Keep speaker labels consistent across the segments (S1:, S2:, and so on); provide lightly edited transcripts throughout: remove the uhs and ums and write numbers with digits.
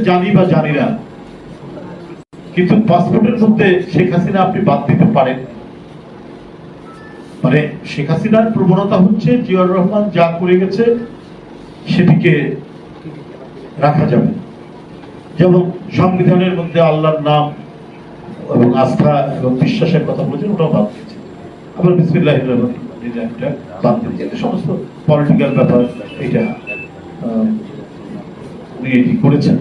S1: জানি বা জানি না, কিন্তু পাসপোর্টের মধ্যে শেখ হাসিনা আপনি বাদ দিতে পারেন। মানে শেখ হাসিনার প্রবণতা হচ্ছে জিয়াউর রহমান যা করে গেছে সেটিকে রাখা যাবে। যেমন সংবিধানের মধ্যে আল্লাহর নাম এবং আস্থা এবং বিশ্বাসের কথা বলেছেন, ওটাও বাদ দিয়েছে। আবার বিসমিল্লাহির রহমানির ডিজাইনটা বাদ দিয়েছে। এটা সমস্ত পলিটিক্যাল ব্যাপার, এটা উনি এটি করেছেন,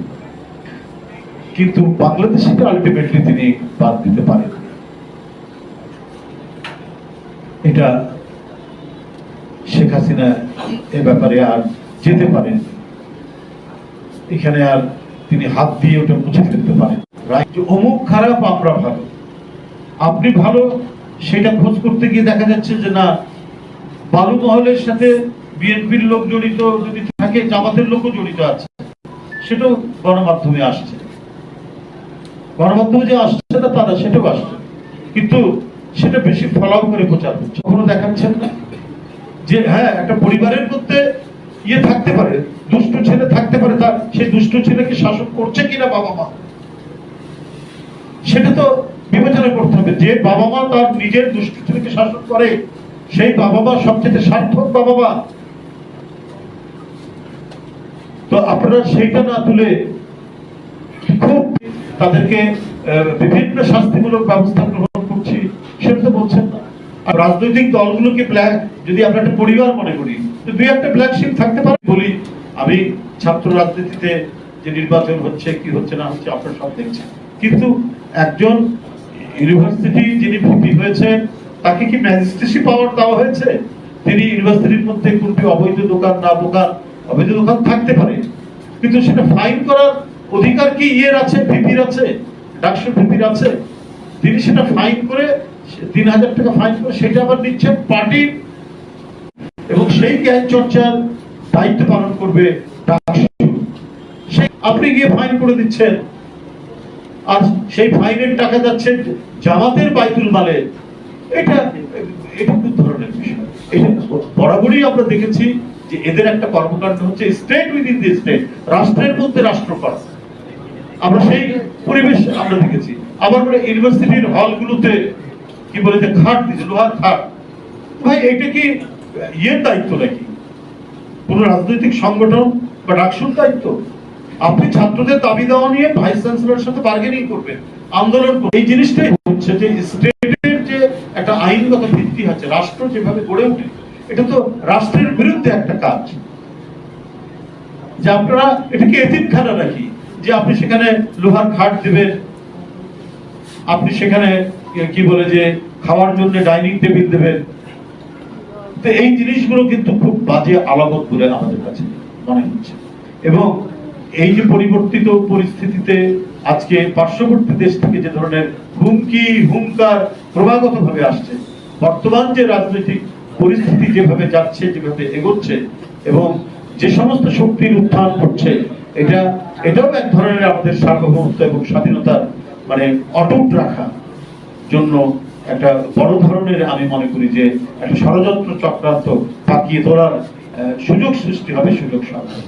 S1: কিন্তু বাংলাদেশকে আলটিমেটলি তিনি বাদ দিতে পারেন। এটা শেখ হাসিনা এ ব্যাপারে আর যেতে পারেন, এখানে আর তিনি হাত দিয়ে ওটা মুছে ফেলতে পারেন। অমুক খারাপ আমরা ভালো, আপনি ভালো, সেটা খোঁজ করতে গিয়ে দেখা যাচ্ছে যে না, বালু মহলের সাথে বিএনপির লোক জড়িত যদি থাকে, জামাতের লোকও জড়িত আছে, সেটাও গণমাধ্যমে আসছে। গণমাধ্যমে যে আসছে না তারা, সেটাও আসছে, কিন্তু সেটা বেশি ফলাও করে প্রচার হচ্ছে। কখনো দেখাচ্ছেন না যে হ্যাঁ, একটা পরিবারের মধ্যে ইয়ে থাকতে পারে, দুষ্ট ছেলে থাকতে পারে, তার সেই দুষ্ট ছেলেকে শাসন করছে কিনা বাবা মা, সেটা তো বিবেচনা করতে হবে। যে বাবা মা তার নিজের দুষ্ট ছেলেকে শাসন করে, সেই বাবা মা সবচেয়ে সার্থক বাবা মা। তো আপনারা সেইটা না তুলে খুব তাদেরকে বিভিন্ন শাস্তিমূলক ব্যবস্থা গ্রহণ করছি, সেটা তো বলছেন না। আর রাজনৈতিক দলগুলোকে ব্ল্যাক, যদি আমরা একটা পরিবার মনে করি, তো দুই একটা ব্ল্যাক শিপ থাকতে পারে। বলি আমি, ছাত্র রাজনীতিতে যে নির্বাচন হচ্ছে কি হচ্ছে না হচ্ছে আপনারা সব দেখছেন, কিন্তু একজন ইউনিভার্সিটি যিনি ভর্তি হয়েছেন, তাকে কি ম্যাজিস্ট্রেসি পাওয়ার দেওয়া হয়েছে? তিনি ইউনিভার্সিটির মধ্যে কোনটি অবৈধ দোকান না দোকান, অবৈধ দোকান থাকতে পারে, কিন্তু সেটা ফাইন করার অধিকার কি ইয়ের আছে, ভিপির আছে, ডাকসুর ভিপির আছে? তিনি সেটা ফাইন করে ৩,০০০ টাকা ফাইন করে সেটা আবার নিচ্ছেন পার্টি, এবং সেই জ্ঞান চর্চার দায়িত্ব পালন করবে ডাকসু। আপনি গিয়ে ফাইন করে দিচ্ছেন, আর সেই ফাইনের টাকা যাচ্ছে জামাতের বাইতুল মালে। এটা এটা কোন ধরনের বিষয়? এটা বরাবরই আমরা দেখেছি যে এদের একটা কর্মকাণ্ড হচ্ছে স্টেট উইদিন দি স্টেট, রাষ্ট্রের মধ্যে রাষ্ট্র করা। আমরা সেই পরিবেশ আমরা দেখেছি। আবার বলে ইউনিভার্সিটির হলগুলোতে কি বলে যে খাট দিচ্ছে, লোহার খাট। ভাই এটা কি ইয়ের দায়িত্ব নাকি কোন রাজনৈতিক সংগঠন বা ডাকসুর দায়িত্ব? আপনি ছাত্রদের দাবি দেওয়া নিয়ে ভাইস চ্যান্সেলরের সাথে বার্গেনিং করবেন, আন্দোলন করবেন। এই জিনিসটাই হচ্ছে যে স্টেটের যে একটা আইনগত ভিত্তি আছে, রাষ্ট্র যেভাবে গড়ে ওঠে, এটা তো রাষ্ট্রের বিরুদ্ধে একটা কাজ। যে আপনারা এটাকে এতিমখানা নাকি, যে আপনি সেখানে লোহার খাট দেবেন, আপনি সেখানে কি বলে যে খাওয়ার জন্য ডাইনিং টেবিল দেবেন। তো এই জিনিসগুলো কিন্তু খুব বাজে আলামত বলে আমাদের কাছে মনে হচ্ছে। এবং এই যে পরিবর্তিত পরিস্থিতিতে আজকে পার্শ্ববর্তী দেশ থেকে যে ধরনের হুমকি হুঙ্কার ক্রমাগত ভাবে আসছে, বর্তমান যে রাজনৈতিক পরিস্থিতি যেভাবে যাচ্ছে, যেভাবে এগোচ্ছে, এবং যে সমস্ত শক্তির উত্থান ঘটছে, এটাও এক ধরনের আমাদের সার্বভৌমত্ব এবং স্বাধীনতার মানে অটুট রাখা জন্য একটা বড় ধরনের, আমি মনে করি যে একটা ষড়যন্ত্র চক্রান্ত পাকিয়ে তোলার সুযোগ সৃষ্টি হবে, সুযোগ সাধন।